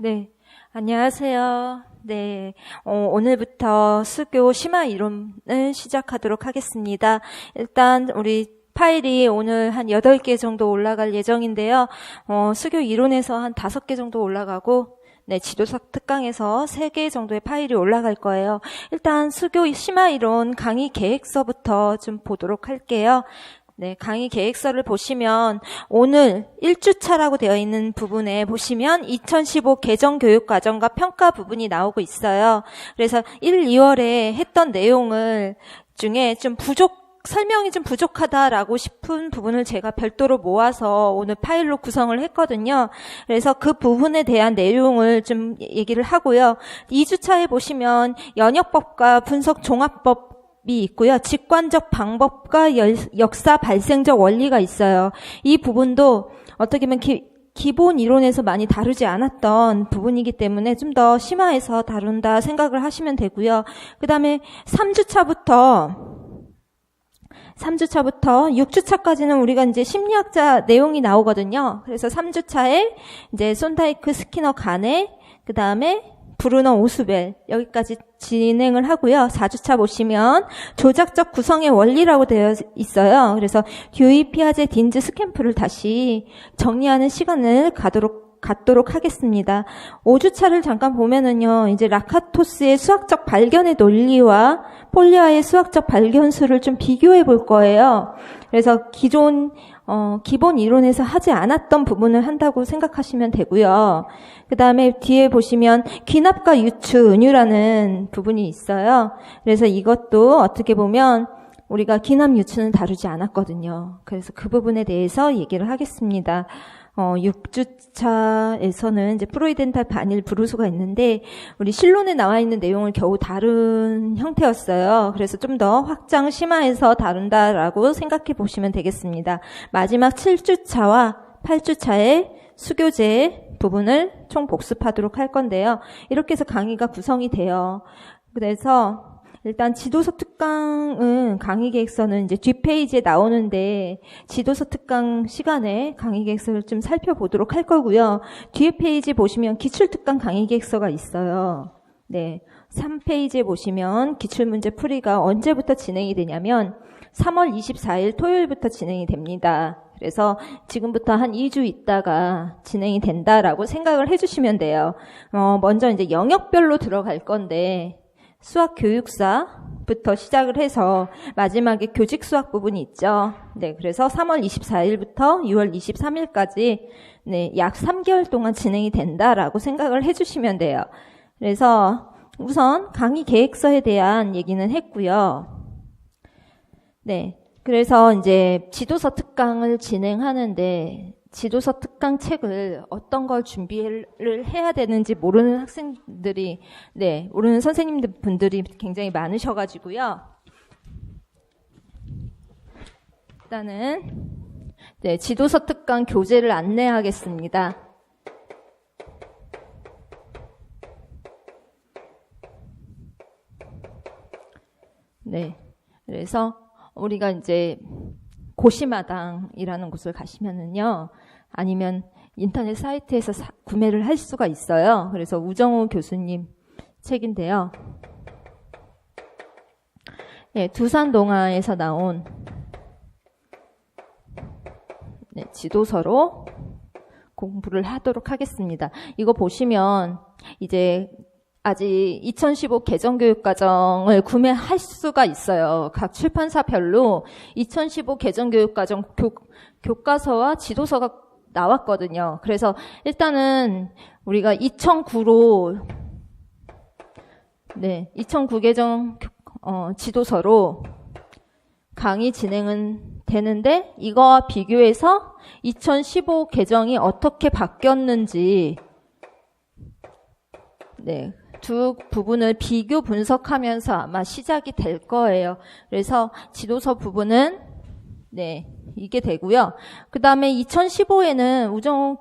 네, 안녕하세요. 네, 오늘부터 수교 심화 이론을 시작하도록 하겠습니다. 일단 우리 파일이 오늘 한 8개 정도 올라갈 예정인데요. 수교 이론에서 한 5개 정도 올라가고, 네, 지도서 특강에서 3개 정도의 파일이 올라갈 거예요. 일단 수교 심화 이론 강의 계획서부터 좀 보도록 할게요. 네, 강의 계획서를 보시면 오늘 1주차라고 되어 있는 부분에 보시면 2015 개정교육과정과 평가 부분이 나오고 있어요. 그래서 1, 2월에 했던 내용을 중에 좀 설명이 좀 부족하다라고 싶은 부분을 제가 별도로 모아서 오늘 파일로 구성을 했거든요. 그래서 그 부분에 대한 내용을 좀 얘기를 하고요. 2주차에 보시면 연역법과 분석종합법 이 있고요. 직관적 방법과 역사 발생적 원리가 있어요. 이 부분도 어떻게 보면 기본 이론에서 많이 다루지 않았던 부분이기 때문에 좀 더 심화해서 다룬다 생각을 하시면 되고요. 그 다음에 3주차부터 6주차까지는 우리가 이제 심리학자 내용이 나오거든요. 그래서 3주차에 이제 손다이크, 스키너, 가네, 그 다음에 브루너, 오스벨 여기까지 진행을 하고요. 4주차 보시면 조작적 구성의 원리라고 되어 있어요. 그래서 듀이, 피아제, 딘즈, 스캠프를 다시 정리하는 시간을 갖도록 하겠습니다. 5주차를 잠깐 보면은요. 이제 라카토스의 수학적 발견의 논리와 폴리아의 수학적 발견수를 좀 비교해 볼 거예요. 그래서 기본 이론에서 하지 않았던 부분을 한다고 생각하시면 되고요. 그 다음에 뒤에 보시면 귀납과 유추, 은유라는 부분이 있어요. 그래서 이것도 어떻게 보면 우리가 귀납, 유추는 다루지 않았거든요. 그래서 그 부분에 대해서 얘기를 하겠습니다. 6주차에서는 이제 프로이덴탈 반일 브루소가 있는데 우리 실론에 나와 있는 내용을 겨우 다룬 형태였어요. 그래서 좀 더 확장 심화해서 다룬다라고 생각해 보시면 되겠습니다. 마지막 7주차와 8주차의 수교재 부분을 총 복습하도록 할 건데요. 이렇게 해서 강의가 구성이 돼요. 그래서 일단 지도서 특강은 강의 계획서는 이제 뒷페이지에 나오는데 지도서 특강 시간에 강의 계획서를 좀 살펴보도록 할 거고요. 뒤에 페이지 보시면 기출 특강 강의 계획서가 있어요. 네. 3페이지에 보시면 기출문제 풀이가 언제부터 진행이 되냐면 3월 24일 토요일부터 진행이 됩니다. 그래서 지금부터 한 2주 있다가 진행이 된다라고 생각을 해주시면 돼요. 먼저 이제 영역별로 들어갈 건데 수학 교육사부터 시작을 해서 마지막에 교직 수학 부분이 있죠. 네, 그래서 3월 24일부터 6월 23일까지 네, 약 3개월 동안 진행이 된다라고 생각을 해주시면 돼요. 그래서 우선 강의 계획서에 대한 얘기는 했고요. 네, 그래서 이제 지도서 특강을 진행하는데 지도서 특강 책을 어떤 걸 준비를 해야 되는지 모르는 학생들이, 네, 모르는 선생님분들이 굉장히 많으셔가지고요. 일단은, 네, 지도서 특강 교재를 안내하겠습니다. 네, 그래서 우리가 이제 고시마당이라는 곳을 가시면은요, 아니면 인터넷 사이트에서 구매를 할 수가 있어요. 그래서 우정우 교수님 책인데요. 네, 두산동아에서 나온 네, 지도서로 공부를 하도록 하겠습니다. 이거 보시면 이제 아직 2015 개정교육과정을 구매할 수가 있어요. 각 출판사별로 2015 개정교육과정 교과서와 지도서가 나왔거든요. 그래서 일단은 우리가 2009로 네, 2009 개정 지도서로 강의 진행은 되는데 이거와 비교해서 2015 개정이 어떻게 바뀌었는지 네, 두 부분을 비교 분석하면서 아마 시작이 될 거예요. 그래서 지도서 부분은 네, 이게 되고요. 그 다음에 2015에는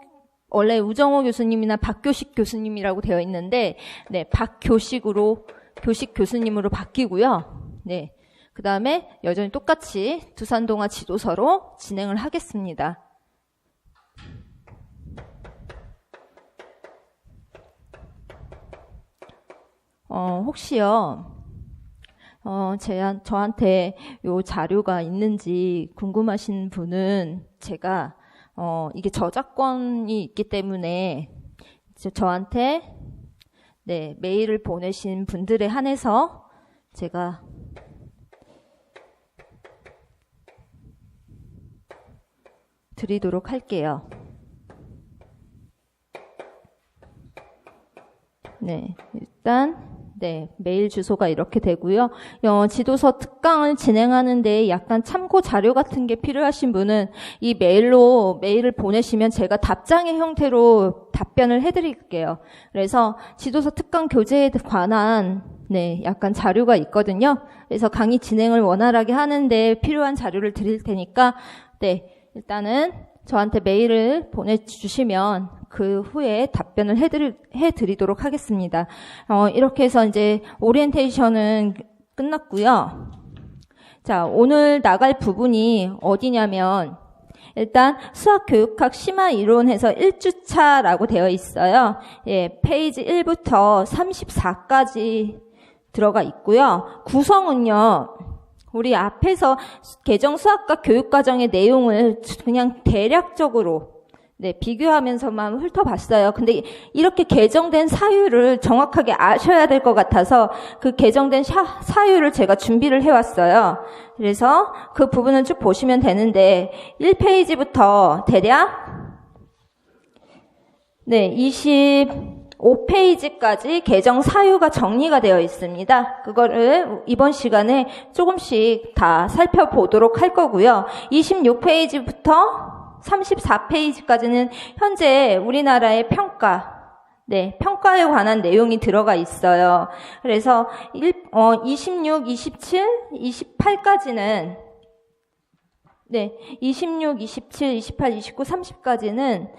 원래 우정호 교수님이나 박교식 교수님이라고 되어 있는데 네, 교식 교수님으로 바뀌고요. 네, 그 다음에 여전히 똑같이 두산동아 지도서로 진행을 하겠습니다. 혹시요, 저한테 요 자료가 있는지 궁금하신 분은 제가, 이게 저작권이 있기 때문에 저한테 네, 메일을 보내신 분들에 한해서 제가 드리도록 할게요. 네, 일단 네, 메일 주소가 이렇게 되고요. 지도서 특강을 진행하는데 약간 참고 자료 같은 게 필요하신 분은 이 메일로 메일을 보내시면 제가 답장의 형태로 답변을 해드릴게요. 그래서 지도서 특강 교재에 관한 네, 약간 자료가 있거든요. 그래서 강의 진행을 원활하게 하는데 필요한 자료를 드릴 테니까 네, 일단은 저한테 메일을 보내주시면 그 후에 답변을 해드리도록 하겠습니다. 이렇게 해서 이제 오리엔테이션은 끝났고요. 자, 오늘 나갈 부분이 어디냐면 일단 수학교육학 심화 이론에서 1주차라고 되어 있어요. 예, 페이지 1부터 34까지 들어가 있고요. 구성은요. 우리 앞에서 개정 수학과 교육과정의 내용을 그냥 대략적으로 네, 비교하면서만 훑어봤어요. 근데 이렇게 개정된 사유를 정확하게 아셔야 될 것 같아서 그 개정된 사유를 제가 준비를 해왔어요. 그래서 그 부분을 쭉 보시면 되는데 1페이지부터 대략 네, 25페이지까지 개정 사유가 정리가 되어 있습니다. 그거를 이번 시간에 조금씩 다 살펴보도록 할 거고요. 26페이지부터 34페이지까지는 현재 우리나라의 평가, 네, 평가에 관한 내용이 들어가 있어요. 그래서 26, 27, 28까지는 네, 26, 27, 28, 29, 30까지는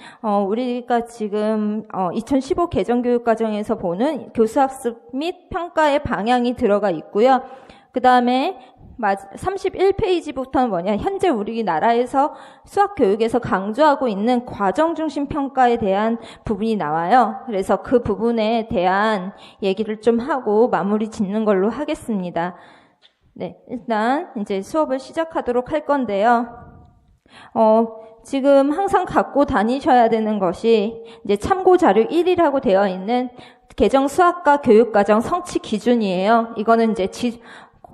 우리가 지금 2015 개정교육과정에서 보는 교수학습 및 평가의 방향이 들어가 있고요. 그 다음에 31페이지부터는 뭐냐, 현재 우리나라에서 수학교육에서 강조하고 있는 과정중심 평가에 대한 부분이 나와요. 그래서 그 부분에 대한 얘기를 좀 하고 마무리 짓는 걸로 하겠습니다. 네, 일단 이제 수업을 시작하도록 할 건데요. 지금 항상 갖고 다니셔야 되는 것이 이제 참고 자료 1이라고 되어 있는 개정 수학과 교육과정 성취 기준이에요. 이거는 이제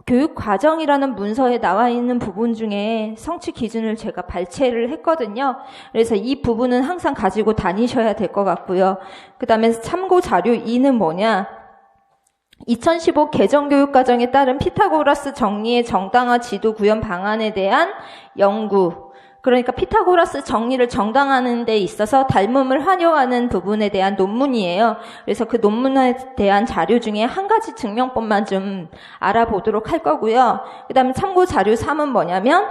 교육과정이라는 문서에 나와 있는 부분 중에 성취 기준을 제가 발췌를 했거든요. 그래서 이 부분은 항상 가지고 다니셔야 될 것 같고요. 그 다음에 참고 자료 2는 뭐냐? 2015 개정교육과정에 따른 피타고라스 정리의 정당화 지도 구현 방안에 대한 연구. 그러니까 피타고라스 정리를 정당화하는 데 있어서 닮음을 활용하는 부분에 대한 논문이에요. 그래서 그 논문에 대한 자료 중에 한 가지 증명법만 좀 알아보도록 할 거고요. 그 다음에 참고 자료 3은 뭐냐면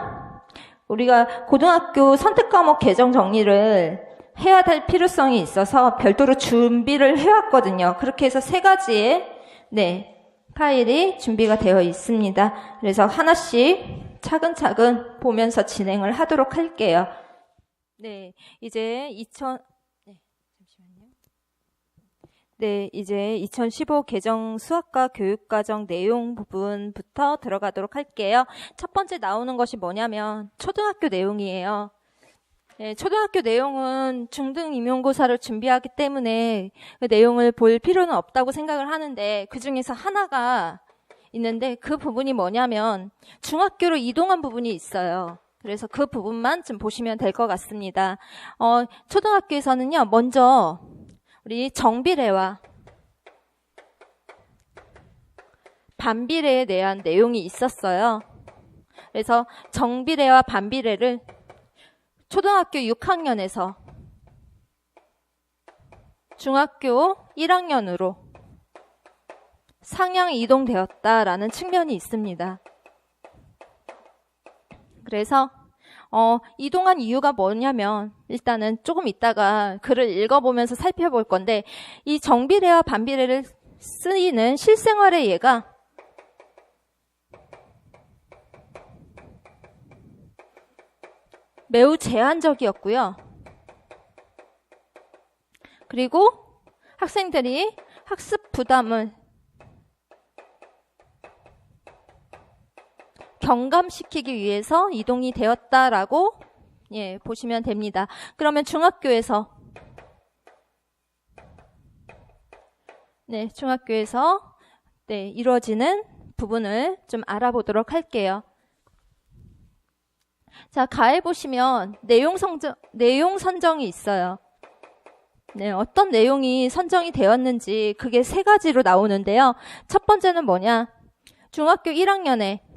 우리가 고등학교 선택과목 개정 정리를 해야 될 필요성이 있어서 별도로 준비를 해왔거든요. 그렇게 해서 3가지의 네, 파일이 준비가 되어 있습니다. 그래서 하나씩 차근차근 보면서 진행을 하도록 할게요. 네, 이제 이제 2015 개정 수학과 교육과정 내용 부분부터 들어가도록 할게요. 첫 번째 나오는 것이 뭐냐면 초등학교 내용이에요. 네, 초등학교 내용은 중등 임용고사를 준비하기 때문에 그 내용을 볼 필요는 없다고 생각을 하는데 그 중에서 하나가 있는데 그 부분이 뭐냐면 중학교로 이동한 부분이 있어요. 그래서 그 부분만 좀 보시면 될 것 같습니다. 초등학교에서는요, 먼저 우리 정비례와 반비례에 대한 내용이 있었어요. 그래서 정비례와 반비례를 초등학교 6학년에서 중학교 1학년으로 상향 이동되었다라는 측면이 있습니다. 그래서 이동한 이유가 뭐냐면 일단은 조금 이따가 글을 읽어보면서 살펴볼 건데 이 정비례와 반비례를 쓰이는 실생활의 예가 매우 제한적이었고요. 그리고 학생들이 학습 부담을 경감시키기 위해서 이동이 되었다라고 보시면 됩니다. 그러면 중학교에서 이루어지는 부분을 좀 알아보도록 할게요. 자, 가에 보시면 내용 선정이 있어요. 어떤 내용이 선정이 되었는지 그게 3가지로 나오는데요. 첫 번째는 뭐냐? 중학교 1학년에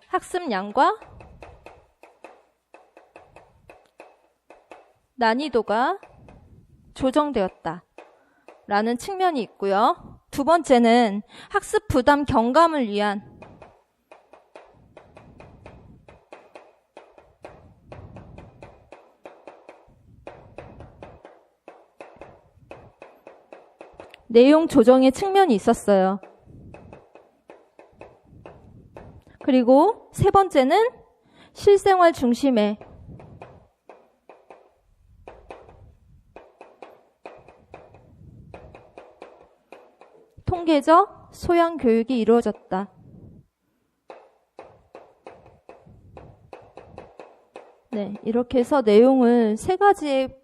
학습량과 난이도가 조정되었다 라는 측면이 있고요. 두 번째는 학습 부담 경감을 위한 내용 조정의 측면이 있었어요. 그리고 세 번째는 실생활 중심의 통계적 소양 교육이 이루어졌다. 이렇게 해서 내용을 3가지의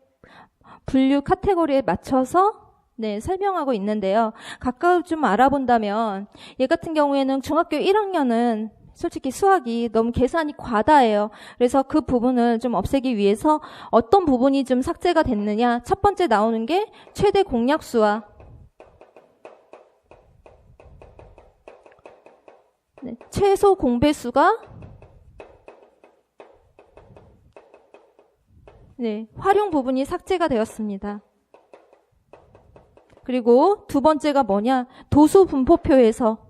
분류 카테고리에 맞춰서 설명하고 있는데요. 각각 좀 알아본다면 얘 같은 경우에는 중학교 1학년은 솔직히 수학이 너무 계산이 과다해요. 그래서 그 부분을 좀 없애기 위해서 어떤 부분이 좀 삭제가 됐느냐. 첫 번째 나오는 게 최대 공약수와 최소 공배수가 활용 부분이 삭제가 되었습니다. 그리고 두 번째가 뭐냐? 도수 분포표에서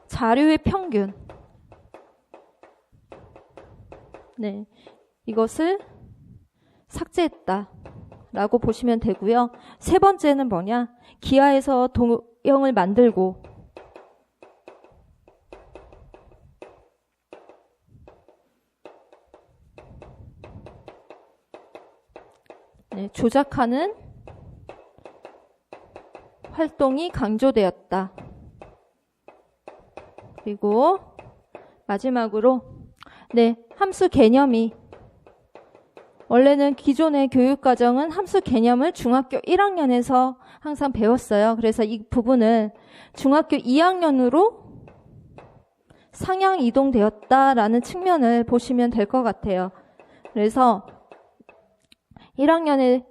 자료의 평균 이것을 삭제했다 라고 보시면 되고요. 세 번째는 뭐냐? 기하에서 도형을 만들고 조작하는 활동이 강조되었다. 그리고 마지막으로 함수 개념이 원래는 기존의 교육과정은 함수 개념을 중학교 1학년에서 항상 배웠어요. 그래서 이 부분을 중학교 2학년으로 상향 이동되었다라는 측면을 보시면 될 것 같아요. 그래서 1학년에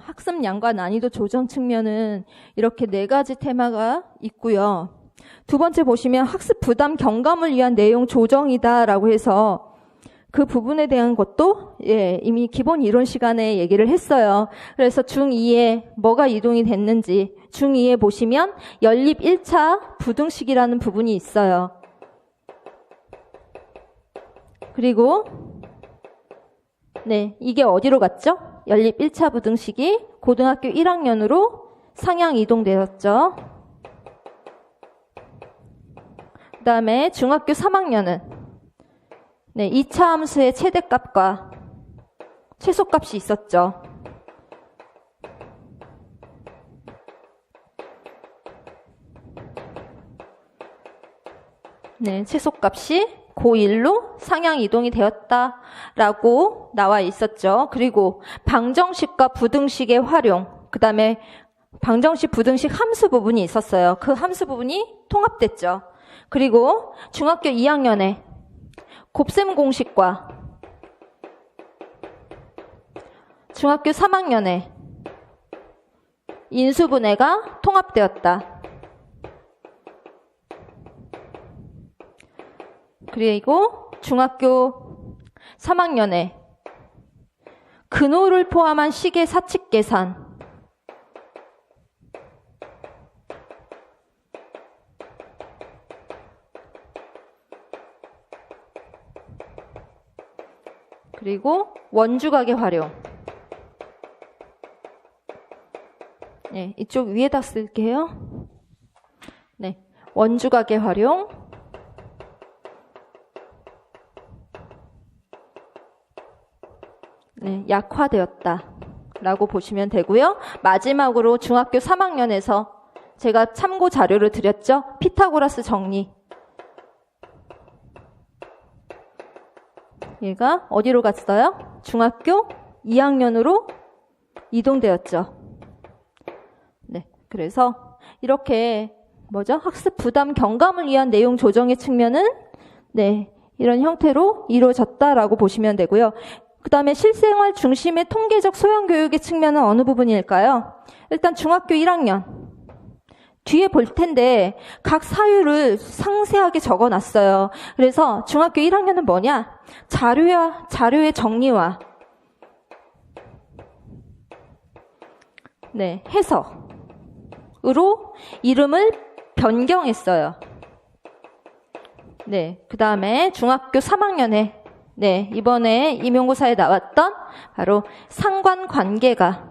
학습량과 난이도 조정 측면은 이렇게 4가지 테마가 있고요. 두 번째 보시면 학습 부담 경감을 위한 내용 조정이다라고 해서 그 부분에 대한 것도 이미 기본 이론 시간에 얘기를 했어요. 그래서 중2에 뭐가 이동이 됐는지 중2에 보시면 연립 1차 부등식이라는 부분이 있어요. 그리고 이게 어디로 갔죠? 연립 1차 부등식이 고등학교 1학년으로 상향 이동되었죠. 그 다음에 중학교 3학년은 2차 함수의 최대값과 최소값이 있었죠. 최소값이 고1로 상향 이동이 되었다라고 나와 있었죠. 그리고 방정식과 부등식의 활용, 그 다음에 방정식, 부등식 함수 부분이 있었어요. 그 함수 부분이 통합됐죠. 그리고 중학교 2학년에 곱셈 공식과 중학교 3학년에 인수분해가 통합되었다. 그리고 중학교 3학년에 근호를 포함한 식의 사칙 계산, 그리고 원주각의 활용. 이쪽 위에다 쓸게요. 원주각의 활용. 네, 약화되었다라고 보시면 되고요. 마지막으로 중학교 3학년에서 제가 참고 자료를 드렸죠. 피타고라스 정리. 얘가 어디로 갔어요? 중학교 2학년으로 이동되었죠. 네, 그래서 이렇게 학습 부담 경감을 위한 내용 조정의 측면은 네, 이런 형태로 이루어졌다라고 보시면 되고요. 그 다음에 실생활 중심의 통계적 소양 교육의 측면은 어느 부분일까요? 일단 중학교 1학년. 뒤에 볼 텐데 각 사유를 상세하게 적어놨어요. 그래서 중학교 1학년은 뭐냐? 자료의 정리와 네, 해석으로 이름을 변경했어요. 네, 그 다음에 중학교 3학년에 네, 이번에 임용고사에 나왔던 바로 상관관계가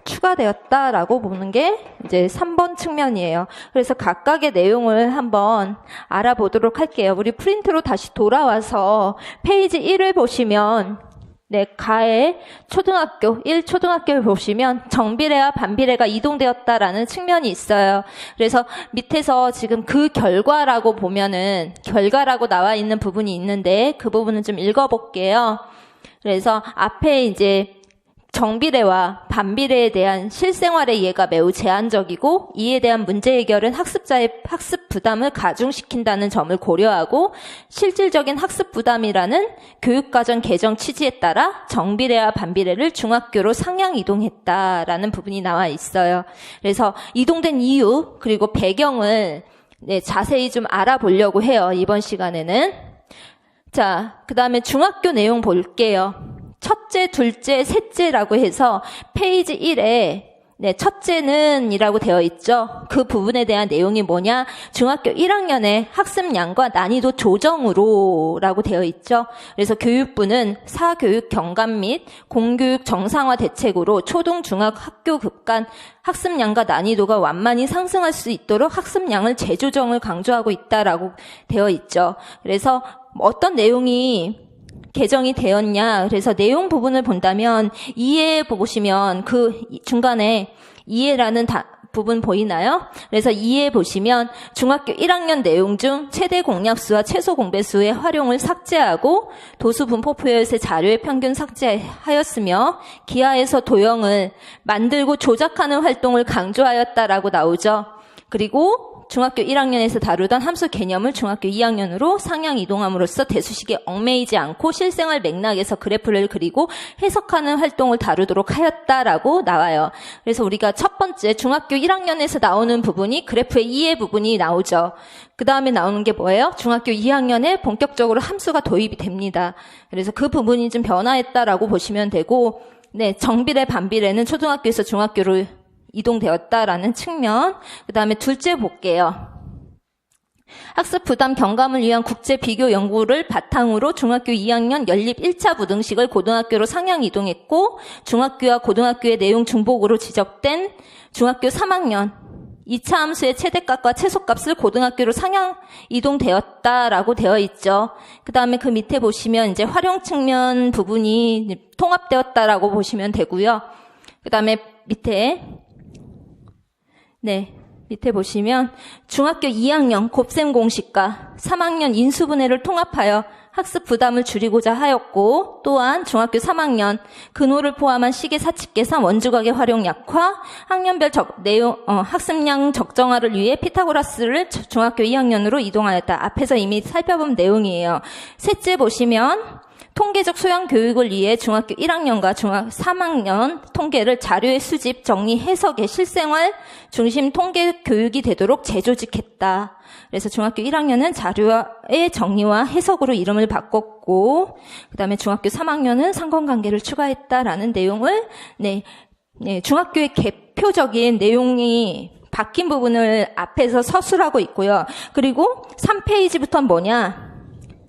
추가되었다라고 보는 게 이제 3번 측면이에요. 그래서 각각의 내용을 한번 알아보도록 할게요. 우리 프린트로 다시 돌아와서 페이지 1을 보시면 네, 가의 초등학교 1초등학교를 보시면 정비례와 반비례가 이동되었다라는 측면이 있어요. 그래서 밑에서 지금 그 결과라고 보면은 결과라고 나와 있는 부분이 있는데 그 부분은 좀 읽어볼게요. 그래서 앞에 이제 정비례와 반비례에 대한 실생활의 이해가 매우 제한적이고 이에 대한 문제 해결은 학습자의 학습 부담을 가중시킨다는 점을 고려하고 실질적인 학습 부담이라는 교육과정 개정 취지에 따라 정비례와 반비례를 중학교로 상향 이동했다라는 부분이 나와 있어요. 그래서 이동된 이유 그리고 배경을 네, 자세히 좀 알아보려고 해요. 이번 시간에는. 자, 그 다음에 중학교 내용 볼게요. 첫째, 둘째, 셋째라고 해서 페이지 1에 네, 첫째는 이라고 되어 있죠. 그 부분에 대한 내용이 뭐냐? 중학교 1학년의 학습량과 난이도 조정으로 라고 되어 있죠. 그래서 교육부는 사교육 경감 및 공교육 정상화 대책으로 초등, 중학 학교 급간 학습량과 난이도가 완만히 상승할 수 있도록 학습량을 재조정을 강조하고 있다라고 되어 있죠. 그래서 어떤 내용이 개정이 되었냐. 그래서 내용 부분을 본다면 이해 보시면 그 중간에 이해라는 부분 보이나요? 그래서 이해 보시면 중학교 1학년 내용 중 최대 공약수와 최소 공배수의 활용을 삭제하고 도수 분포 표현의 자료의 평균 삭제하였으며 기하에서 도형을 만들고 조작하는 활동을 강조하였다라고 나오죠. 그리고 중학교 1학년에서 다루던 함수 개념을 중학교 2학년으로 상향 이동함으로써 대수식에 얽매이지 않고 실생활 맥락에서 그래프를 그리고 해석하는 활동을 다루도록 하였다라고 나와요. 그래서 우리가 첫 번째 중학교 1학년에서 나오는 부분이 그래프의 이해 부분이 나오죠. 그 다음에 나오는 게 뭐예요? 중학교 2학년에 본격적으로 함수가 도입이 됩니다. 그래서 그 부분이 좀 변화했다라고 보시면 되고, 네, 정비례, 반비례는 초등학교에서 중학교로 이동되었다라는 측면. 그 다음에 둘째 볼게요. 학습 부담 경감을 위한 국제 비교 연구를 바탕으로 중학교 2학년 연립 1차 부등식을 고등학교로 상향 이동했고 중학교와 고등학교의 내용 중복으로 지적된 중학교 3학년 2차 함수의 최대값과 최소값을 고등학교로 상향 이동되었다라고 되어 있죠. 그 다음에 그 밑에 보시면 이제 활용 측면 부분이 통합되었다라고 보시면 되고요. 그 다음에 밑에 보시면 중학교 2학년 곱셈 공식과 3학년 인수분해를 통합하여 학습 부담을 줄이고자 하였고 또한 중학교 3학년 근호를 포함한 시계 사칙 계산 원주각의 활용 약화 학년별 학습량 적정화를 위해 피타고라스를 중학교 2학년으로 이동하였다. 앞에서 이미 살펴본 내용이에요. 셋째 보시면 통계적 소양 교육을 위해 중학교 1학년과 중학교 3학년 통계를 자료의 수집, 정리, 해석의 실생활 중심 통계 교육이 되도록 재조직했다. 그래서 중학교 1학년은 자료의 정리와 해석으로 이름을 바꿨고, 그 다음에 중학교 3학년은 상관관계를 추가했다라는 내용을, 중학교의 개표적인 내용이 바뀐 부분을 앞에서 서술하고 있고요. 그리고 3페이지부터는 뭐냐?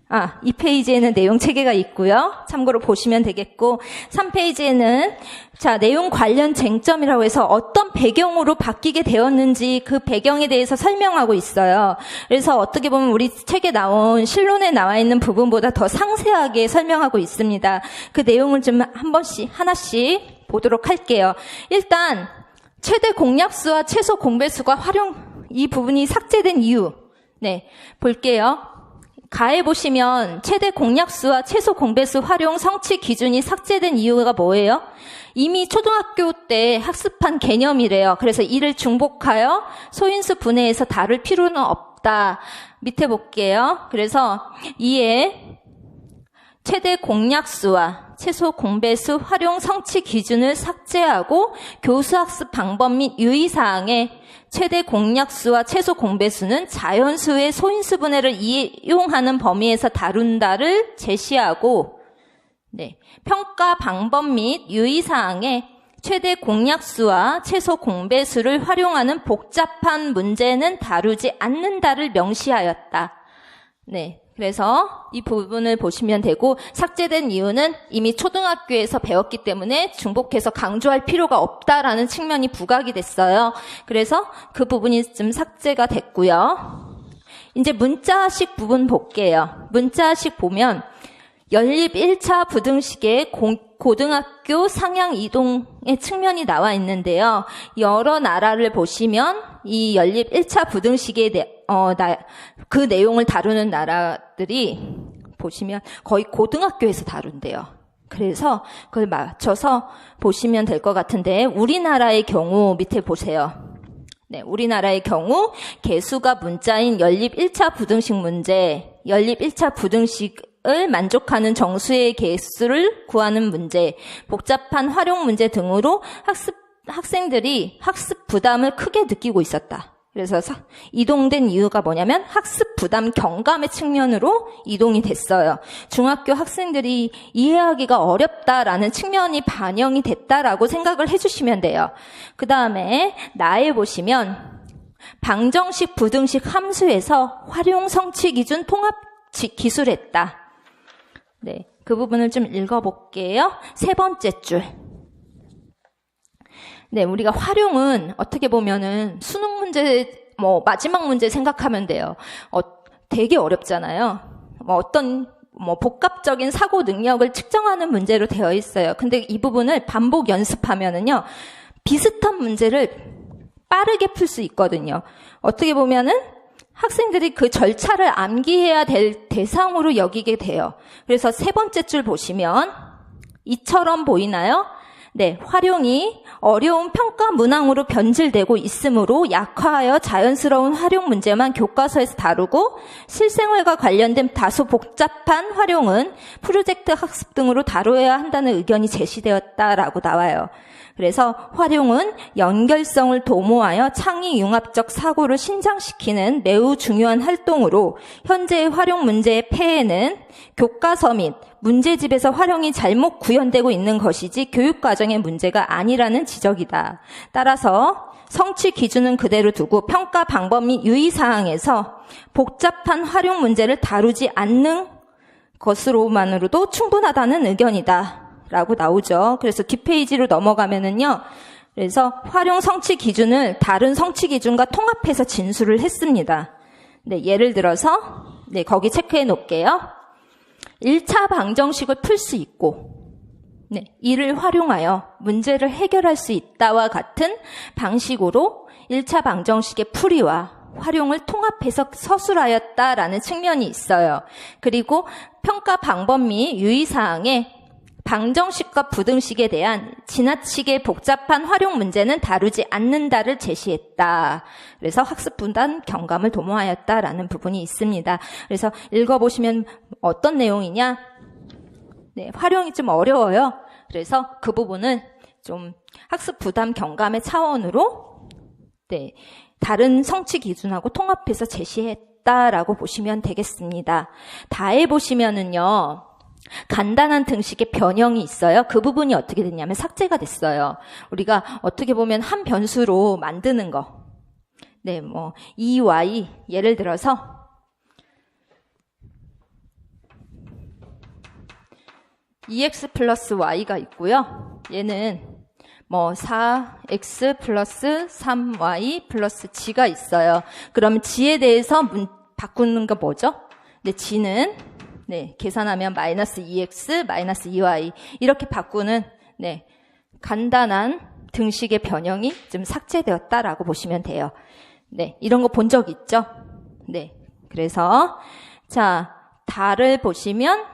2페이지에는 내용 체계가 있고요. 참고로 보시면 되겠고, 3페이지에는 자, 내용 관련 쟁점이라고 해서 어떤 배경으로 바뀌게 되었는지 그 배경에 대해서 설명하고 있어요. 그래서 어떻게 보면 우리 책에 나온 실론에 나와 있는 부분보다 더 상세하게 설명하고 있습니다. 그 내용을 좀 하나씩 보도록 할게요. 일단 최대 공약수와 최소 공배수가 이 부분이 삭제된 이유. 네, 볼게요. 가에 보시면 최대 공약수와 최소 공배수 활용 성취 기준이 삭제된 이유가 뭐예요? 이미 초등학교 때 학습한 개념이래요. 그래서 이를 중복하여 소인수 분해해서 다룰 필요는 없다. 밑에 볼게요. 그래서 이에 최대 공약수와 최소 공배수 활용 성취 기준을 삭제하고 교수학습 방법 및 유의사항에 최대 공약수와 최소 공배수는 자연수의 소인수 분해를 이용하는 범위에서 다룬다를 제시하고, 네, 평가 방법 및 유의사항에 최대 공약수와 최소 공배수를 활용하는 복잡한 문제는 다루지 않는다를 명시하였다. 네, 그래서 이 부분을 보시면 되고, 삭제된 이유는 이미 초등학교에서 배웠기 때문에 중복해서 강조할 필요가 없다라는 측면이 부각이 됐어요. 그래서 그 부분이 좀 삭제가 됐고요. 이제 문자식 부분 볼게요. 문자식 보면 연립 1차 부등식의 고등학교 상향 이동의 측면이 나와 있는데요. 여러 나라를 보시면 이 연립 1차 부등식의 그 내용을 다루는 나라들이 보시면 거의 고등학교에서 다룬대요. 그래서 그걸 맞춰서 보시면 될 것 같은데, 우리나라의 경우 밑에 보세요. 네, 우리나라의 경우 개수가 문자인 연립 1차 부등식 문제, 연립 1차 부등식을 만족하는 정수의 개수를 구하는 문제, 복잡한 활용 문제 등으로 학생들이 학습 부담을 크게 느끼고 있었다. 그래서 이동된 이유가 뭐냐면 학습 부담 경감의 측면으로 이동이 됐어요. 중학교 학생들이 이해하기가 어렵다라는 측면이 반영이 됐다라고 생각을 해주시면 돼요. 그 다음에 나에 보시면 방정식 부등식 함수에서 활용 성취 기준 통합 기술했다. 네, 그 부분을 좀 읽어볼게요. 세 번째 줄. 네, 우리가 활용은 어떻게 보면은 수능 문제, 마지막 문제 생각하면 돼요. 되게 어렵잖아요. 어떤 복합적인 사고 능력을 측정하는 문제로 되어 있어요. 근데 이 부분을 반복 연습하면은요, 비슷한 문제를 빠르게 풀 수 있거든요. 어떻게 보면은 학생들이 그 절차를 암기해야 될 대상으로 여기게 돼요. 그래서 세 번째 줄 보시면 이처럼 보이나요? 네, 활용이 어려운 평가 문항으로 변질되고 있으므로 약화하여 자연스러운 활용 문제만 교과서에서 다루고 실생활과 관련된 다소 복잡한 활용은 프로젝트 학습 등으로 다뤄야 한다는 의견이 제시되었다라고 나와요. 그래서 활용은 연결성을 도모하여 창의 융합적 사고를 신장시키는 매우 중요한 활동으로 현재의 활용 문제의 폐해는 교과서 및 문제집에서 활용이 잘못 구현되고 있는 것이지 교육과정의 문제가 아니라는 지적이다. 따라서 성취 기준은 그대로 두고 평가 방법 및 유의사항에서 복잡한 활용 문제를 다루지 않는 것으로만으로도 충분하다는 의견이다. 라고 나오죠. 그래서 뒷페이지로 넘어가면은요. 그래서 활용 성취 기준을 다른 성취 기준과 통합해서 진술을 했습니다. 네, 예를 들어서 네, 거기 체크해 놓을게요. 1차 방정식을 풀 수 있고 네, 이를 활용하여 문제를 해결할 수 있다와 같은 방식으로 1차 방정식의 풀이와 활용을 통합해서 서술하였다라는 측면이 있어요. 그리고 평가 방법 및 유의사항에 방정식과 부등식에 대한 지나치게 복잡한 활용 문제는 다루지 않는다를 제시했다. 그래서 학습 분단 경감을 도모하였다라는 부분이 있습니다. 그래서 읽어보시면 어떤 내용이냐? 네, 활용이 좀 어려워요. 그래서 그 부분을 좀 학습 부담 경감의 차원으로 네, 다른 성취 기준하고 통합해서 제시했다라고 보시면 되겠습니다. 다에 보시면은요. 간단한 등식의 변형이 있어요. 그 부분이 어떻게 됐냐면 삭제가 됐어요. 우리가 어떻게 보면 한 변수로 만드는 거. 네, EY 예를 들어서 2x 플러스 y가 있고요. 얘는 뭐 4x 플러스 3y 플러스 g가 있어요. 그럼 g에 대해서 바꾸는 거 뭐죠? 네, g는 계산하면 마이너스 2x 마이너스 2y 이렇게 바꾸는 간단한 등식의 변형이 좀 삭제되었다라고 보시면 돼요. 이런 거 본 적 있죠? 그래서 자, 다를 보시면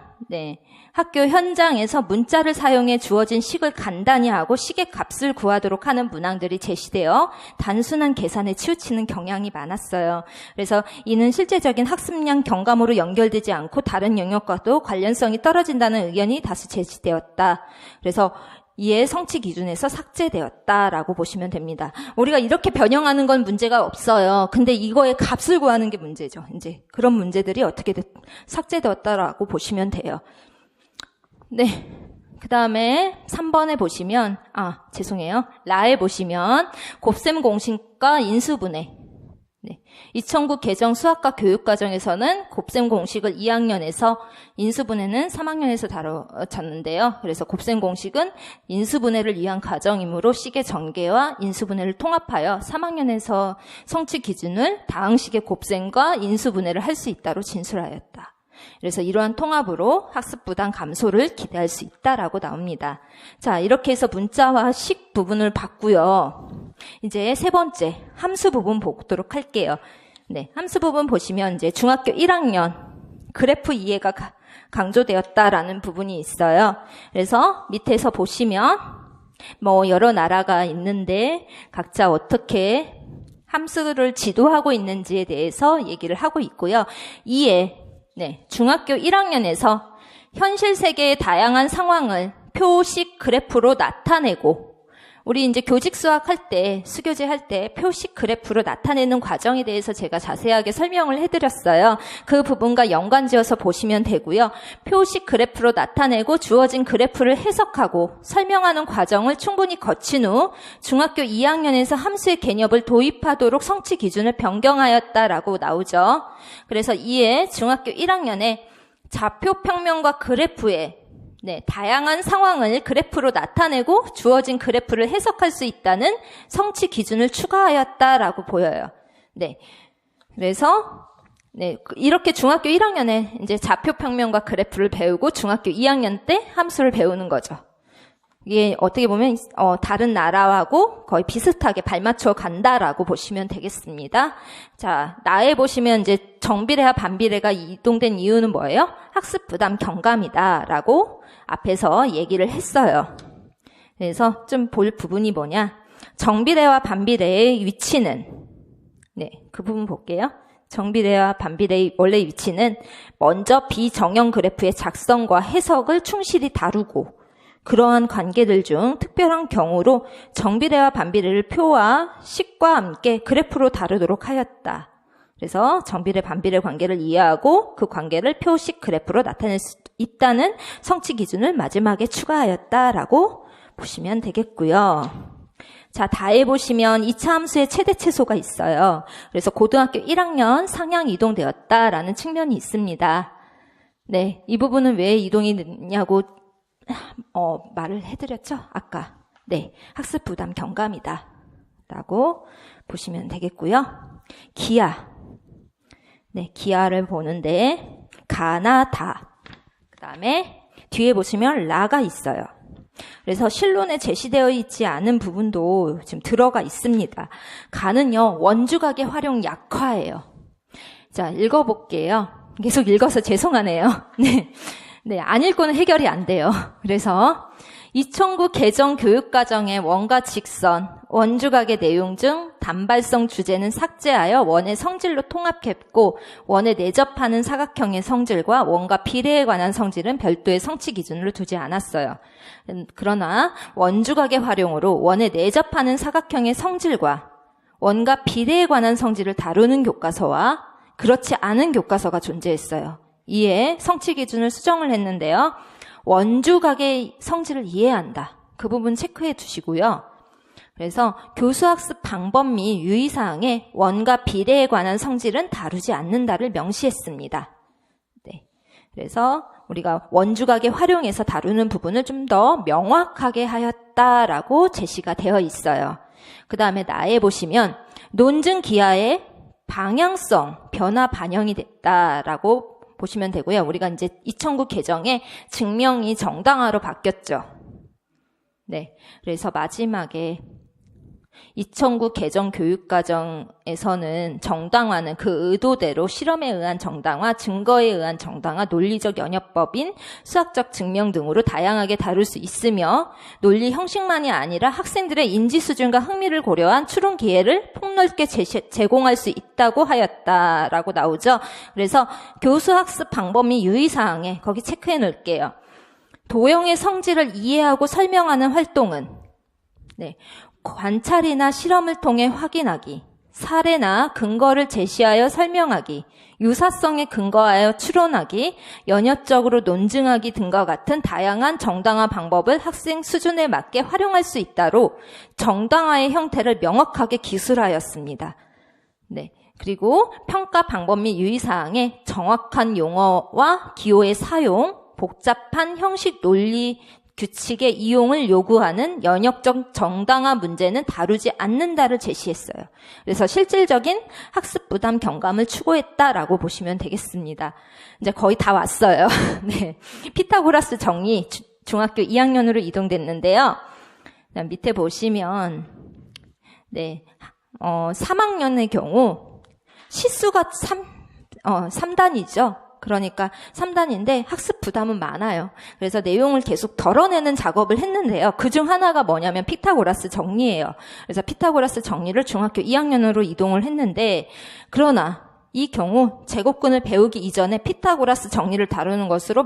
학교 현장에서 문자를 사용해 주어진 식을 간단히 하고 식의 값을 구하도록 하는 문항들이 제시되어 단순한 계산에 치우치는 경향이 많았어요. 그래서 이는 실제적인 학습량 경감으로 연결되지 않고 다른 영역과도 관련성이 떨어진다는 의견이 다수 제시되었다. 그래서 이에 성취 기준에서 삭제되었다라고 보시면 됩니다. 우리가 이렇게 변형하는 건 문제가 없어요. 근데 이거의 값을 구하는 게 문제죠. 이제 그런 문제들이 어떻게 삭제되었다라고 보시면 돼요. 그 다음에 3번에 보시면, 죄송해요. 라에 보시면, 곱셈 공식과 인수분해. 2009 개정 수학과 교육과정에서는 곱셈 공식을 2학년에서, 인수분해는 3학년에서 다뤄졌는데요. 그래서 곱셈 공식은 인수분해를 위한 과정이므로 식의 전개와 인수분해를 통합하여 3학년에서 성취 기준을 다항식의 곱셈과 인수분해를 할 수 있다로 진술하였다. 그래서 이러한 통합으로 학습 부담 감소를 기대할 수 있다라고 나옵니다. 자, 이렇게 해서 문자와 식 부분을 봤고요. 이제 세 번째 함수 부분 보도록 할게요. 함수 부분 보시면 이제 중학교 1학년 그래프 이해가 강조되었다라는 부분이 있어요. 그래서 밑에서 보시면 뭐 여러 나라가 있는데 각자 어떻게 함수를 지도하고 있는지에 대해서 얘기를 하고 있고요. 이에 중학교 1학년에서 현실 세계의 다양한 상황을 표식 그래프로 나타내고 우리 이제 교직 수학 할 때, 수교재 할 때 표식 그래프로 나타내는 과정에 대해서 제가 자세하게 설명을 해드렸어요. 그 부분과 연관지어서 보시면 되고요. 표식 그래프로 나타내고 주어진 그래프를 해석하고 설명하는 과정을 충분히 거친 후 중학교 2학년에서 함수의 개념을 도입하도록 성취 기준을 변경하였다라고 나오죠. 그래서 이에 중학교 1학년에 좌표 평면과 그래프에 다양한 상황을 그래프로 나타내고 주어진 그래프를 해석할 수 있다는 성취 기준을 추가하였다라고 보여요. 그래서 이렇게 중학교 1학년에 이제 좌표 평면과 그래프를 배우고 중학교 2학년 때 함수를 배우는 거죠. 이게 어떻게 보면 다른 나라하고 거의 비슷하게 발맞춰 간다라고 보시면 되겠습니다. 자, 나에 보시면 이제 정비례와 반비례가 이동된 이유는 뭐예요? 학습 부담 경감이다라고 앞에서 얘기를 했어요. 그래서 좀 볼 부분이 뭐냐? 정비례와 반비례의 위치는 그 부분 볼게요. 정비례와 반비례의 원래 위치는 먼저 비정형 그래프의 작성과 해석을 충실히 다루고 그러한 관계들 중 특별한 경우로 정비례와 반비례를 표와 식과 함께 그래프로 다루도록 하였다. 그래서 정비례, 반비례 관계를 이해하고 그 관계를 표, 식, 그래프로 나타낼 수 있다는 성취 기준을 마지막에 추가하였다라고 보시면 되겠고요. 자, 다에 보시면 2차 함수의 최대 최소가 있어요. 그래서 고등학교 1학년 상향 이동되었다라는 측면이 있습니다. 이 부분은 왜 이동이 됐냐고 말을 해드렸죠? 아까. 학습 부담 경감이다. 라고 보시면 되겠고요. 기하. 기하를 보는데, 가나 다. 그 다음에 뒤에 보시면 라가 있어요. 그래서 실론에 제시되어 있지 않은 부분도 지금 들어가 있습니다. 가는요, 원주각의 활용 약화예요. 자, 읽어볼게요. 계속 읽어서 죄송하네요. 안 읽고는 해결이 안 돼요. 그래서 2009 개정 교육과정의 원과 직선, 원주각의 내용 중 단발성 주제는 삭제하여 원의 성질로 통합했고 원에 내접하는 사각형의 성질과 원과 비례에 관한 성질은 별도의 성취 기준으로 두지 않았어요. 그러나 원주각의 활용으로 원에 내접하는 사각형의 성질과 원과 비례에 관한 성질을 다루는 교과서와 그렇지 않은 교과서가 존재했어요. 이에 성취 기준을 수정을 했는데요. 원주각의 성질을 이해한다. 그 부분 체크해 두시고요. 그래서 교수학습 방법 및 유의사항에 원과 비례에 관한 성질은 다루지 않는다를 명시했습니다. 그래서 우리가 원주각에 활용해서 다루는 부분을 좀 더 명확하게 하였다라고 제시가 되어 있어요. 그 다음에 나에 보시면 논증 기하의 방향성, 변화 반영이 됐다라고 보시면 되고요. 우리가 이제 2009 개정에 증명이 정당화로 바뀌었죠. 네. 그래서 마지막에 2009 개정 교육과정에서는 정당화는 그 의도대로 실험에 의한 정당화, 증거에 의한 정당화, 논리적 연역법인, 수학적 증명 등으로 다양하게 다룰 수 있으며 논리 형식만이 아니라 학생들의 인지 수준과 흥미를 고려한 추론 기회를 폭넓게 제공할 수 있다고 하였다라고 나오죠. 그래서 교수 학습 방법 및 유의사항에 거기 체크해 놓을게요. 도형의 성질을 이해하고 설명하는 활동은 관찰이나 실험을 통해 확인하기, 사례나 근거를 제시하여 설명하기, 유사성에 근거하여 추론하기, 연역적으로 논증하기 등과 같은 다양한 정당화 방법을 학생 수준에 맞게 활용할 수 있다로 정당화의 형태를 명확하게 기술하였습니다. 네. 그리고 평가 방법 및 유의사항에 정확한 용어와 기호의 사용, 복잡한 형식 논리 규칙의 이용을 요구하는 연역적 정당화 문제는 다루지 않는다를 제시했어요. 그래서 실질적인 학습 부담 경감을 추구했다라고 보시면 되겠습니다. 이제 거의 다 왔어요. 네. 피타고라스 정리 중학교 2학년으로 이동됐는데요. 밑에 보시면 3학년의 경우 시수가 3단이죠. 그러니까 3단인데 학습 부담은 많아요. 그래서 내용을 계속 덜어내는 작업을 했는데요. 그중 하나가 뭐냐면 피타고라스 정리예요. 그래서 피타고라스 정리를 중학교 2학년으로 이동을 했는데, 그러나 이 경우 제곱근을 배우기 이전에 피타고라스 정리를 다루는 것으로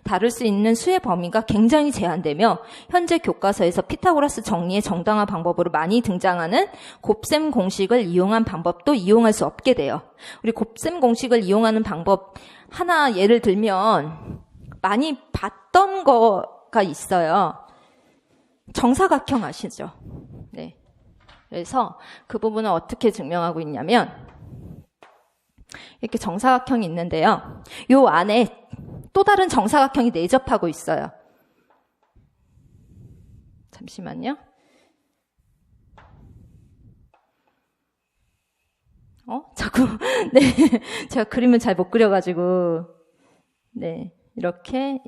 다룰 수 있는 수의 범위가 굉장히 제한되며 현재 교과서에서 피타고라스 정리의 정당화 방법으로 많이 등장하는 곱셈 공식을 이용한 방법도 이용할 수 없게 돼요. 우리 곱셈 공식을 이용하는 방법 하나 예를 들면 많이 봤던 거가 있어요. 정사각형 아시죠? 네. 그래서 그 부분을 어떻게 증명하고 있냐면 이렇게 정사각형이 있는데요. 요 안에 또 다른 정사각형이 내접하고 있어요. 잠시만요. 자꾸, 제가 그림을 잘 못 그려가지고, 이렇게.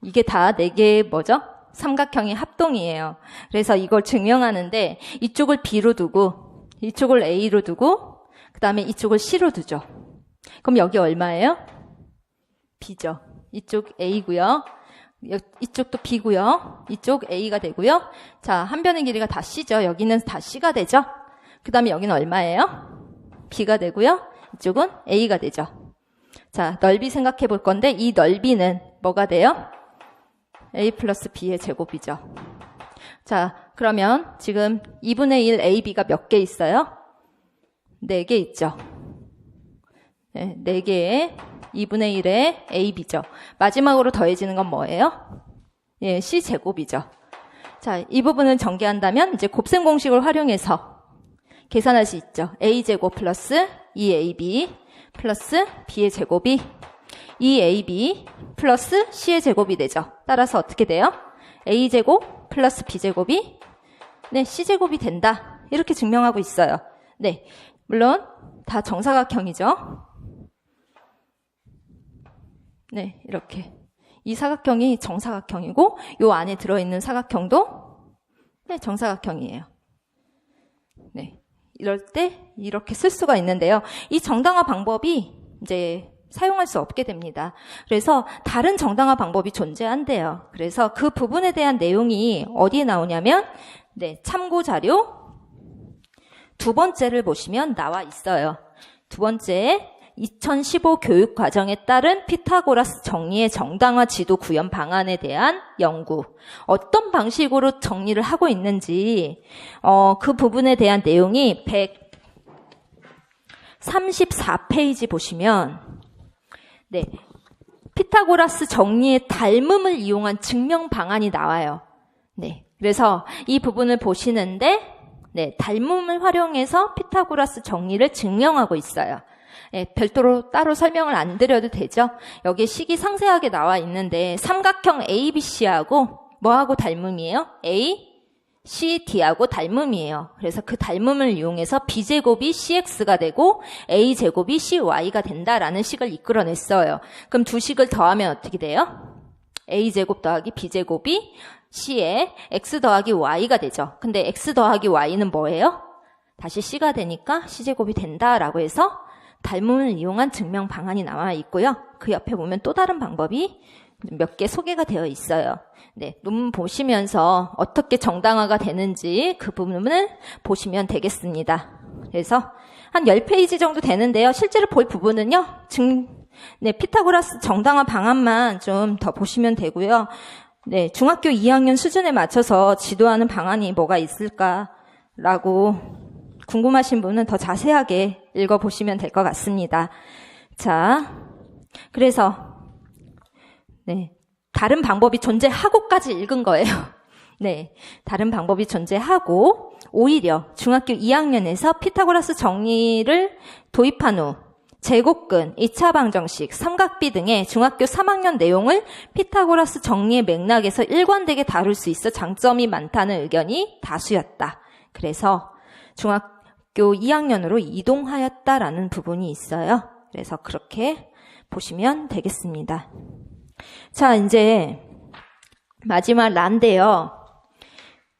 이게 다 4개의 뭐죠? 삼각형의 합동이에요. 그래서 이걸 증명하는데, 이쪽을 B로 두고, 이쪽을 A로 두고, 그 다음에 이쪽을 C로 두죠. 그럼 여기 얼마예요? B죠. 이쪽 A고요. 이쪽도 B고요. 이쪽 A가 되고요. 자, 한 변의 길이가 다 C죠. 여기는 다 C가 되죠. 그 다음에 여기는 얼마예요? B가 되고요. 이쪽은 A가 되죠. 자, 넓이 생각해 볼 건데 이 넓이는 뭐가 돼요? A 플러스 B의 제곱이죠. 자, 그러면 지금 2분의 1 AB가 몇 개 있어요? 4개 있죠. 4개의 2분의 1의 AB죠. 마지막으로 더해지는 건 뭐예요? C제곱이죠. 자, 이 부분을 전개한다면 이제 곱셈 공식을 활용해서 계산할 수 있죠. A제곱 플러스 2AB 플러스 B의 제곱이 2AB 플러스 C의 제곱이 되죠. 따라서 어떻게 돼요? A제곱 플러스 B제곱이 C제곱이 된다. 이렇게 증명하고 있어요. 물론 다 정사각형이죠. 이렇게. 이 사각형이 정사각형이고 요 안에 들어있는 사각형도 정사각형이에요. 이럴 때 이렇게 쓸 수가 있는데요. 이 정당화 방법이 이제 사용할 수 없게 됩니다. 그래서 다른 정당화 방법이 존재한대요. 그래서 그 부분에 대한 내용이 어디에 나오냐면 참고 자료 두 번째를 보시면 나와 있어요. 두 번째 2015 교육과정에 따른 피타고라스 정리의 정당화 지도 구현 방안에 대한 연구. 어떤 방식으로 정리를 하고 있는지 그 부분에 대한 내용이 134페이지 보시면 피타고라스 정리의 닮음을 이용한 증명 방안이 나와요. 그래서 이 부분을 보시는데 닮음을 활용해서 피타고라스 정리를 증명하고 있어요. 별도로 따로 설명을 안 드려도 되죠. 여기에 식이 상세하게 나와 있는데 삼각형 ABC하고 뭐하고 닮음이에요? A, C, D하고 닮음이에요. 그래서 그 닮음을 이용해서 B제곱이 CX가 되고 A제곱이 CY가 된다라는 식을 이끌어냈어요. 그럼 두 식을 더하면 어떻게 돼요? A제곱 더하기 B제곱이 C에 X 더하기 Y가 되죠. 근데 X 더하기 Y는 뭐예요? 다시 C가 되니까 C제곱이 된다라고 해서 닮음을 이용한 증명 방안이 나와 있고요. 그 옆에 보면 또 다른 방법이 몇 개 소개가 되어 있어요. 네, 논문 보시면서 어떻게 정당화가 되는지 그 부분을 보시면 되겠습니다. 그래서 한 10페이지 정도 되는데요. 실제로 볼 부분은요. 피타고라스 정당화 방안만 좀 더 보시면 되고요. 네, 중학교 2학년 수준에 맞춰서 지도하는 방안이 뭐가 있을까라고 궁금하신 분은 더 자세하게 읽어보시면 될 것 같습니다. 자, 그래서 네, 다른 방법이 존재하고까지 읽은 거예요. 네, 다른 방법이 존재하고 오히려 중학교 2학년에서 피타고라스 정리를 도입한 후 제곱근, 2차 방정식, 삼각비 등의 중학교 3학년 내용을 피타고라스 정리의 맥락에서 일관되게 다룰 수 있어 장점이 많다는 의견이 다수였다. 그래서 중학교 2학년으로 이동하였다라는 부분이 있어요. 그래서 그렇게 보시면 되겠습니다. 자, 이제 마지막 란데요.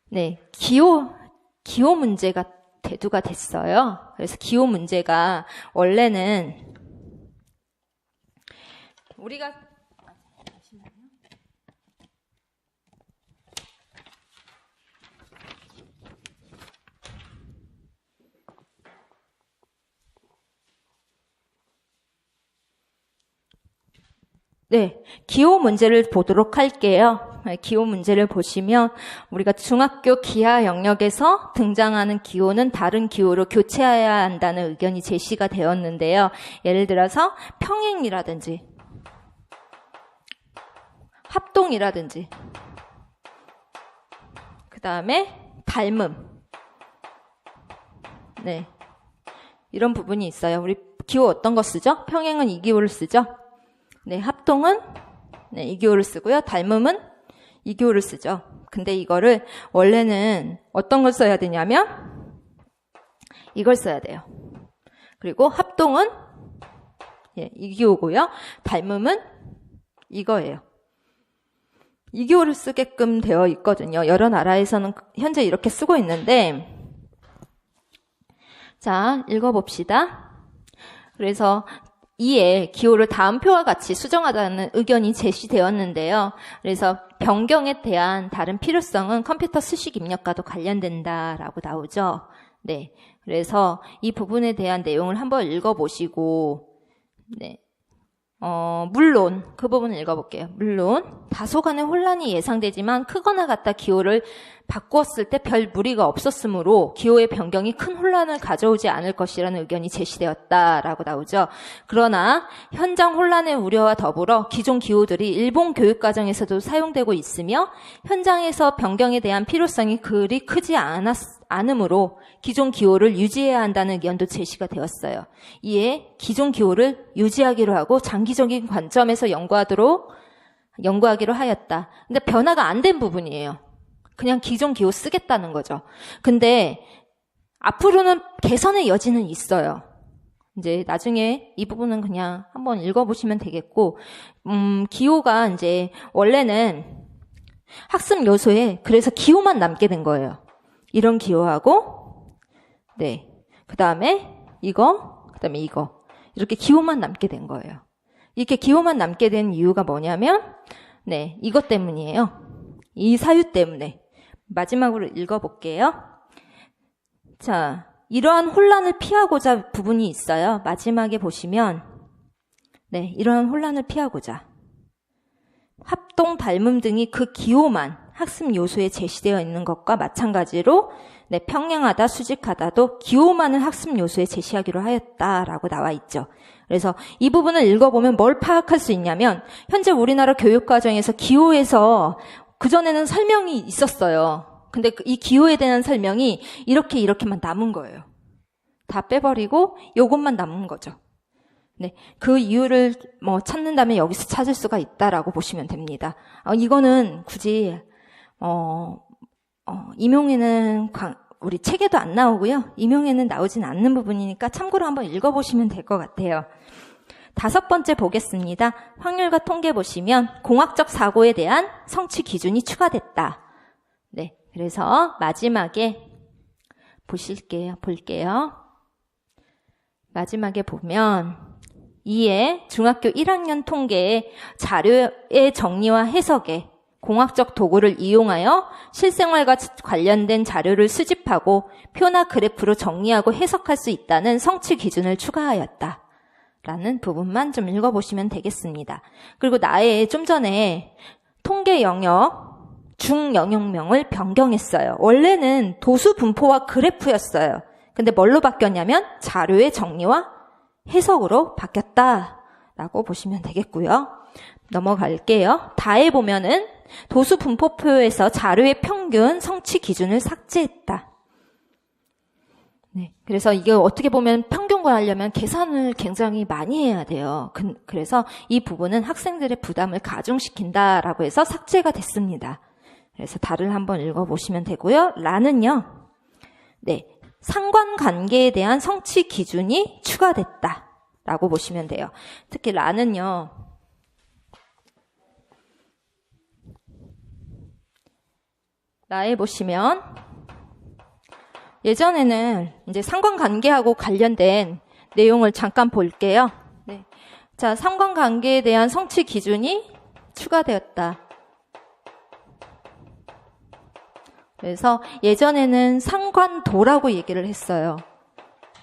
네, 기호 문제가 대두가 됐어요. 그래서 기호 문제가 원래는 우리가 네, 기호 문제를 보도록 할게요. 기호 문제를 보시면 우리가 중학교 기하 영역에서 등장하는 기호는 다른 기호로 교체해야 한다는 의견이 제시가 되었는데요. 예를 들어서 평행이라든지 합동이라든지 그 다음에 닮음 네, 이런 부분이 있어요. 우리 기호 어떤 거 쓰죠? 평행은 이 기호를 쓰죠? 네, 합동은 네, 이 기호를 쓰고요. 닮음은 이 기호를 쓰죠. 근데 이거를 원래는 어떤 걸 써야 되냐면 이걸 써야 돼요. 그리고 합동은 예, 이 기호고요. 닮음은 이거예요. 이 기호를 쓰게끔 되어 있거든요. 여러 나라에서는 현재 이렇게 쓰고 있는데 자, 읽어봅시다. 그래서 이에 기호를 다음 표와 같이 수정하자는 의견이 제시되었는데요. 그래서 변경에 대한 다른 필요성은 컴퓨터 수식 입력과도 관련된다라고 나오죠. 네, 그래서 이 부분에 대한 내용을 한번 읽어보시고 네, 물론 그 부분을 읽어볼게요. 물론 다소간의 혼란이 예상되지만 크거나 같다 기호를 바꾸었을 때 별 무리가 없었으므로 기호의 변경이 큰 혼란을 가져오지 않을 것이라는 의견이 제시되었다라고 나오죠. 그러나 현장 혼란의 우려와 더불어 기존 기호들이 일본 교육과정에서도 사용되고 있으며 현장에서 변경에 대한 필요성이 그리 크지 않으므로 기존 기호를 유지해야 한다는 의견도 제시가 되었어요. 이에 기존 기호를 유지하기로 하고 장기적인 관점에서 연구하기로 하였다. 근데 변화가 안 된 부분이에요. 그냥 기존 기호 쓰겠다는 거죠. 근데 앞으로는 개선의 여지는 있어요. 이제 나중에 이 부분은 그냥 한번 읽어보시면 되겠고, 기호가 이제 원래는 학습 요소에 그래서 기호만 남게 된 거예요. 이런 기호하고, 네. 그 다음에 이거, 그 다음에 이거. 이렇게 기호만 남게 된 거예요. 이렇게 기호만 남게 된 이유가 뭐냐면, 네. 이것 때문이에요. 이 사유 때문에. 마지막으로 읽어볼게요. 자, 이러한 혼란을 피하고자 부분이 있어요. 마지막에 보시면 네, 이러한 혼란을 피하고자 합동, 닮음 등이 그 기호만 학습 요소에 제시되어 있는 것과 마찬가지로 네, 평행하다, 수직하다도 기호만을 학습 요소에 제시하기로 하였다라고 나와 있죠. 그래서 이 부분을 읽어보면 뭘 파악할 수 있냐면 현재 우리나라 교육과정에서 기호에서 그전에는 설명이 있었어요. 근데 이 기호에 대한 설명이 이렇게만 남은 거예요. 다 빼버리고 요것만 남은 거죠. 네, 그 이유를 찾는다면 여기서 찾을 수가 있다라고 보시면 됩니다. 이거는 굳이 임용에는 우리 책에도 안 나오고요. 임용에는 나오진 않는 부분이니까 참고로 한번 읽어보시면 될 것 같아요. 5번째 보겠습니다. 확률과 통계 보시면 공학적 사고에 대한 성취 기준이 추가됐다. 네, 그래서 마지막에 볼게요. 마지막에 보면 2에 중학교 1학년 통계의 자료의 정리와 해석에 공학적 도구를 이용하여 실생활과 관련된 자료를 수집하고 표나 그래프로 정리하고 해석할 수 있다는 성취 기준을 추가하였다. 라는 부분만 좀 읽어보시면 되겠습니다. 그리고 나의 좀 전에 통계 영역, 중영역명을 변경했어요. 원래는 도수 분포와 그래프였어요. 근데 뭘로 바뀌었냐면 자료의 정리와 해석으로 바뀌었다라고 보시면 되겠고요. 넘어갈게요. 다에 보면은 도수 분포표에서 자료의 평균 성취 기준을 삭제했다. 네, 그래서 이게 어떻게 보면 평균 구하려면 계산을 굉장히 많이 해야 돼요. 그래서 이 부분은 학생들의 부담을 가중시킨다라고 해서 삭제가 됐습니다. 그래서 다를 한번 읽어보시면 되고요. 라는요. 네, 상관관계에 대한 성취 기준이 추가됐다라고 보시면 돼요. 특히 라는요. 라에 보시면 예전에는 이제 상관관계하고 관련된 내용을 잠깐 볼게요. 네. 자, 상관관계에 대한 성취 기준이 추가되었다. 그래서 예전에는 상관도라고 얘기를 했어요.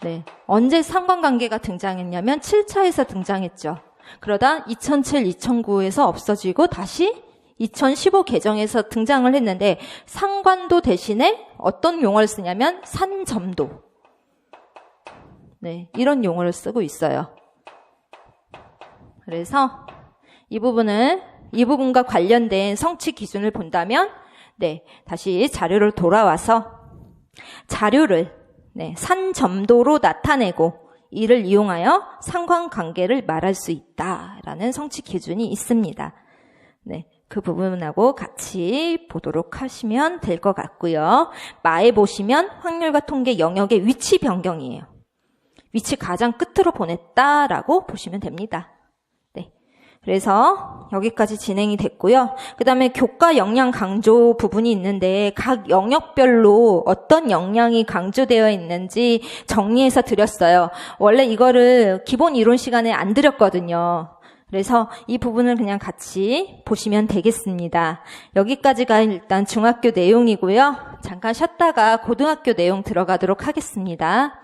네. 언제 상관관계가 등장했냐면 7차에서 등장했죠. 그러다 2007, 2009에서 없어지고 다시 2015 개정에서 등장을 했는데 상관도 대신에 어떤 용어를 쓰냐면 산점도. 네, 이런 용어를 쓰고 있어요. 그래서 이 부분과 관련된 성취 기준을 본다면 네, 다시 자료로 돌아와서 자료를 산점도로 나타내고 이를 이용하여 상관관계를 말할 수 있다라는 성취 기준이 있습니다. 네. 그 부분하고 같이 보도록 하시면 될 것 같고요. 마에 보시면 확률과 통계 영역의 위치 변경이에요. 위치 가장 끝으로 보냈다라고 보시면 됩니다. 네, 그래서 여기까지 진행이 됐고요. 그 다음에 교과 역량 강조 부분이 있는데 각 영역별로 어떤 역량이 강조되어 있는지 정리해서 드렸어요. 원래 이거를 기본 이론 시간에 안 드렸거든요. 그래서 이 부분을 그냥 같이 보시면 되겠습니다. 여기까지가 일단 중학교 내용이고요. 잠깐 쉬었다가 고등학교 내용 들어가도록 하겠습니다.